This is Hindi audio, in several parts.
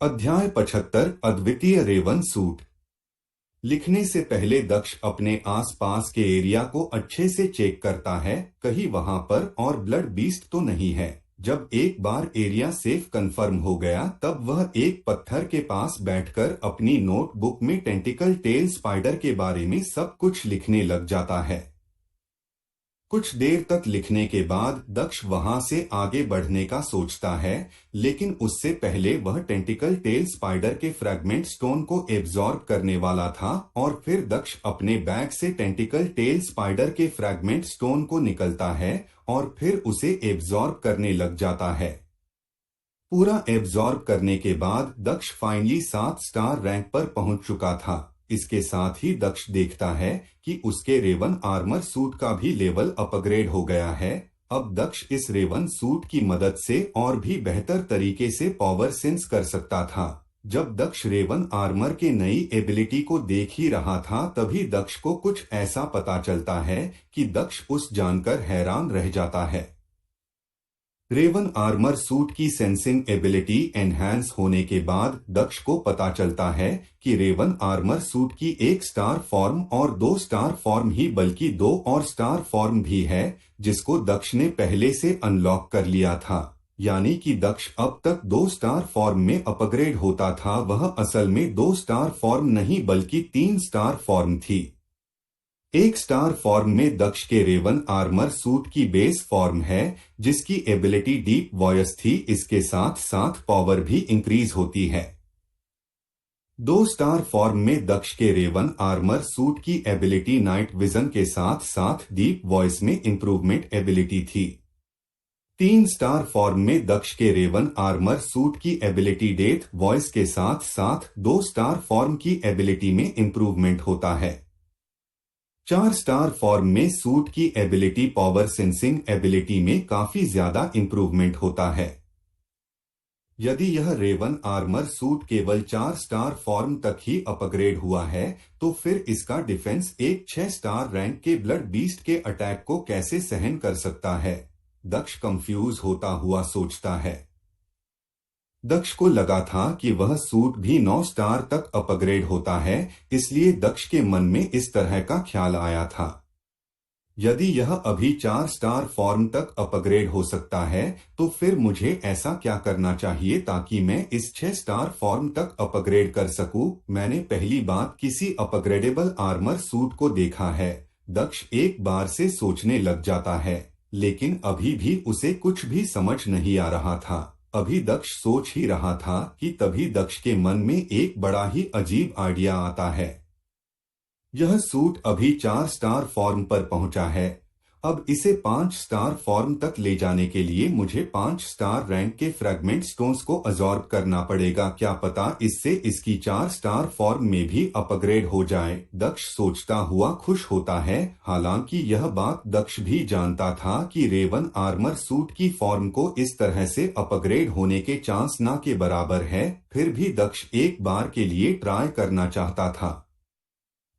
अध्याय 75 अद्वितीय रेवन सूट। लिखने से पहले दक्ष अपने आसपास के एरिया को अच्छे से चेक करता है, कहीं वहां पर और ब्लड बीस्ट तो नहीं है। जब एक बार एरिया सेफ कंफर्म हो गया, तब वह एक पत्थर के पास बैठकर अपनी नोटबुक में टेंटिकल टेल स्पाइडर के बारे में सब कुछ लिखने लग जाता है। कुछ देर तक लिखने के बाद दक्ष वहां से आगे बढ़ने का सोचता है, लेकिन उससे पहले वह टेंटिकल टेल स्पाइडर के फ्रैगमेंट स्टोन को एब्जॉर्ब करने वाला था और फिर दक्ष अपने बैग से टेंटिकल टेल स्पाइडर के फ्रैगमेंट स्टोन को निकलता है और फिर उसे एब्जॉर्ब करने लग जाता है। पूरा एब्जॉर्ब करने के बाद दक्ष फाइनली 7 स्टार रैंक पर पहुंच चुका था। इसके साथ ही दक्ष देखता है कि उसके रेवन आर्मर सूट का भी लेवल अपग्रेड हो गया है। अब दक्ष इस रेवन सूट की मदद से और भी बेहतर तरीके से पावर सेंस कर सकता था। जब दक्ष रेवन आर्मर के नई एबिलिटी को देख ही रहा था, तभी दक्ष को कुछ ऐसा पता चलता है कि दक्ष उस जानकर हैरान रह जाता है। रेवन आर्मर सूट की सेंसिंग एबिलिटी एनहांस होने के बाद दक्ष को पता चलता है कि रेवन आर्मर सूट की 1 स्टार फॉर्म और 2 स्टार फॉर्म ही बल्कि 2 और स्टार फॉर्म भी है, जिसको दक्ष ने पहले से अनलॉक कर लिया था। यानी कि दक्ष अब तक 2 स्टार फॉर्म में अपग्रेड होता था, वह असल में 2 स्टार फॉर्म नहीं बल्कि 3 स्टार फॉर्म थी। 1 स्टार फॉर्म में दक्ष के रेवन आर्मर सूट की बेस फॉर्म है, जिसकी एबिलिटी डीप वॉयस थी। इसके साथ साथ पावर भी इंक्रीज होती है। 2 स्टार फॉर्म में दक्ष के रेवन आर्मर सूट की एबिलिटी नाइट विजन के साथ साथ डीप वॉइस में इंप्रूवमेंट एबिलिटी थी। 3 स्टार फॉर्म में दक्ष के रेवन आर्मर सूट की एबिलिटी डेथ वॉइस के साथ साथ 2 स्टार फॉर्म की एबिलिटी में इंप्रूवमेंट होता है। 4 स्टार फॉर्म में सूट की एबिलिटी पावर सेंसिंग एबिलिटी में काफी ज्यादा इंप्रूवमेंट होता है। यदि यह रेवन आर्मर सूट केवल 4 स्टार फॉर्म तक ही अपग्रेड हुआ है, तो फिर इसका डिफेंस एक 6 स्टार रैंक के ब्लड बीस्ट के अटैक को कैसे सहन कर सकता है? दक्ष कंफ्यूज होता हुआ सोचता है। दक्ष को लगा था कि वह सूट भी 9 स्टार तक अपग्रेड होता है, इसलिए दक्ष के मन में इस तरह का ख्याल आया था। यदि यह अभी 4 स्टार फॉर्म तक अपग्रेड हो सकता है, तो फिर मुझे ऐसा क्या करना चाहिए ताकि मैं इस 6 स्टार फॉर्म तक अपग्रेड कर सकूं? मैंने पहली बात किसी अपग्रेडेबल आर्मर सूट को देखा है। दक्ष एक बार से सोचने लग जाता है, लेकिन अभी भी उसे कुछ भी समझ नहीं आ रहा था। अभी दक्ष सोच ही रहा था कि तभी दक्ष के मन में एक बड़ा ही अजीब आइडिया आता है। यह सूट अभी 4 स्टार फॉर्म पर पहुंचा है। अब इसे 5 स्टार फॉर्म तक ले जाने के लिए मुझे 5 स्टार रैंक के फ्रैगमेंट स्टोन्स को अब्सॉर्ब करना पड़ेगा। क्या पता इससे इसकी 4 स्टार फॉर्म में भी अपग्रेड हो जाए। दक्ष सोचता हुआ खुश होता है। हालांकि यह बात दक्ष भी जानता था कि रेवन आर्मर सूट की फॉर्म को इस तरह से अपग्रेड होने के चांस ना के बराबर है, फिर भी दक्ष एक बार के लिए ट्राई करना चाहता था।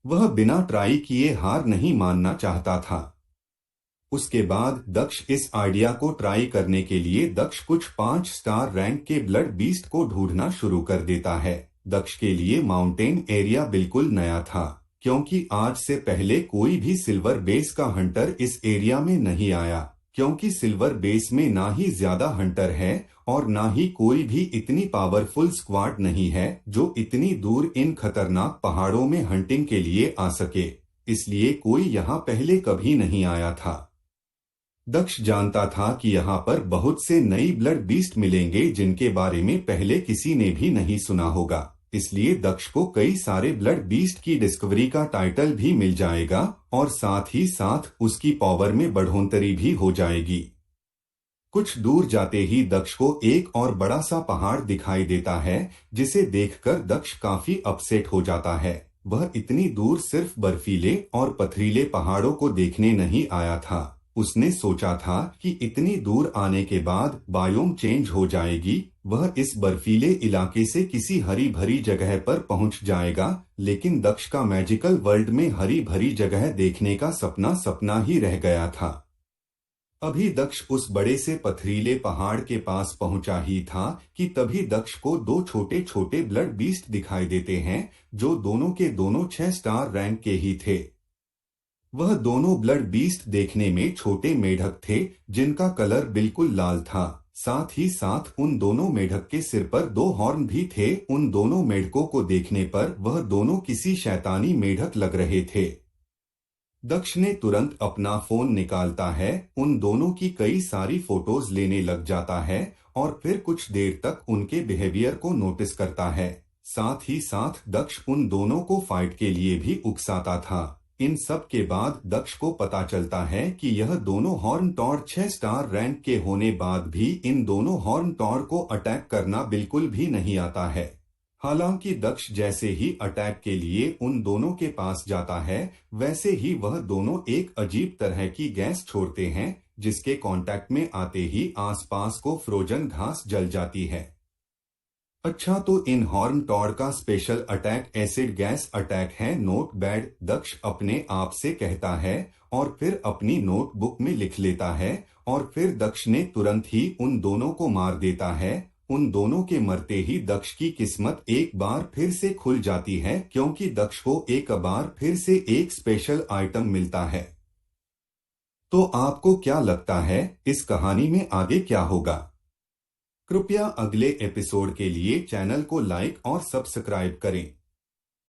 वह बिना ट्राई किए हार नहीं मानना चाहता था। उसके बाद दक्ष इस आइडिया को ट्राई करने के लिए दक्ष कुछ 5 स्टार रैंक के ब्लड बीस्ट को ढूंढना शुरू कर देता है। दक्ष के लिए माउंटेन एरिया बिल्कुल नया था, क्योंकि आज से पहले कोई भी सिल्वर बेस का हंटर इस एरिया में नहीं आया। क्योंकि सिल्वर बेस में ना ही ज्यादा हंटर है और ना ही कोई भी इतनी पावरफुल स्क्वाड नहीं है जो इतनी दूर इन खतरनाक पहाड़ों में हंटिंग के लिए आ सके, इसलिए कोई यहाँ पहले कभी नहीं आया था। दक्ष जानता था कि यहाँ पर बहुत से नई ब्लड बीस्ट मिलेंगे जिनके बारे में पहले किसी ने भी नहीं सुना होगा, इसलिए दक्ष को कई सारे ब्लड बीस्ट की डिस्कवरी का टाइटल भी मिल जाएगा और साथ ही साथ उसकी पावर में बढ़ोतरी भी हो जाएगी। कुछ दूर जाते ही दक्ष को एक और बड़ा सा पहाड़ दिखाई देता है, जिसे देखकर दक्ष काफी अपसेट हो जाता है। वह इतनी दूर सिर्फ बर्फीले और पथरीले पहाड़ों को देखने नहीं आया था। उसने सोचा था कि इतनी दूर आने के बाद बायोम चेंज हो जाएगी, वह इस बर्फीले इलाके से किसी हरी भरी जगह पर पहुंच जाएगा, लेकिन दक्ष का मैजिकल वर्ल्ड में हरी भरी जगह देखने का सपना सपना ही रह गया था। अभी दक्ष उस बड़े से पथरीले पहाड़ के पास पहुंचा ही था कि तभी दक्ष को दो छोटे छोटे ब्लड बीस्ट दिखाई देते हैं, जो दोनों के दोनों 6 स्टार रैंक के ही थे। वह दोनों ब्लड बीस्ट देखने में छोटे मेढक थे, जिनका कलर बिल्कुल लाल था। साथ ही साथ उन दोनों मेढक के सिर पर 2 हॉर्न भी थे। उन दोनों मेढकों को देखने पर वह दोनों किसी शैतानी मेढक लग रहे थे। दक्ष ने तुरंत अपना फोन निकालता है, उन दोनों की कई सारी फोटोज लेने लग जाता है और फिर कुछ देर तक उनके बिहेवियर को नोटिस करता है। साथ ही साथ दक्ष उन दोनों को फाइट के लिए भी उकसाता था। इन सब के बाद दक्ष को पता चलता है कि यह दोनों हॉर्न टॉर 6 स्टार रैंक के होने बाद भी इन दोनों हॉर्न टॉर को अटैक करना बिल्कुल भी नहीं आता है। हालांकि दक्ष जैसे ही अटैक के लिए उन दोनों के पास जाता है, वैसे ही वह दोनों एक अजीब तरह की गैस छोड़ते हैं, जिसके कांटेक्ट में आते ही आसपास को फ्रोजन घास जल जाती है। अच्छा, तो इन हॉर्न टॉर का special attack acid gas attack है। नोट बैड, दक्ष अपने आप से कहता है और फिर अपनी नोटबुक में लिख लेता है। और फिर दक्ष ने तुरंत ही उन दोनों को मार देता है। उन दोनों के मरते ही दक्ष की किस्मत एक बार फिर से खुल जाती है, क्योंकि दक्ष को एक बार फिर से एक स्पेशल आइटम मिलता है। तो आपको क्या लगता है, इस कहानी में आगे क्या होगा? कृपया अगले एपिसोड के लिए चैनल को लाइक और सब्सक्राइब करें।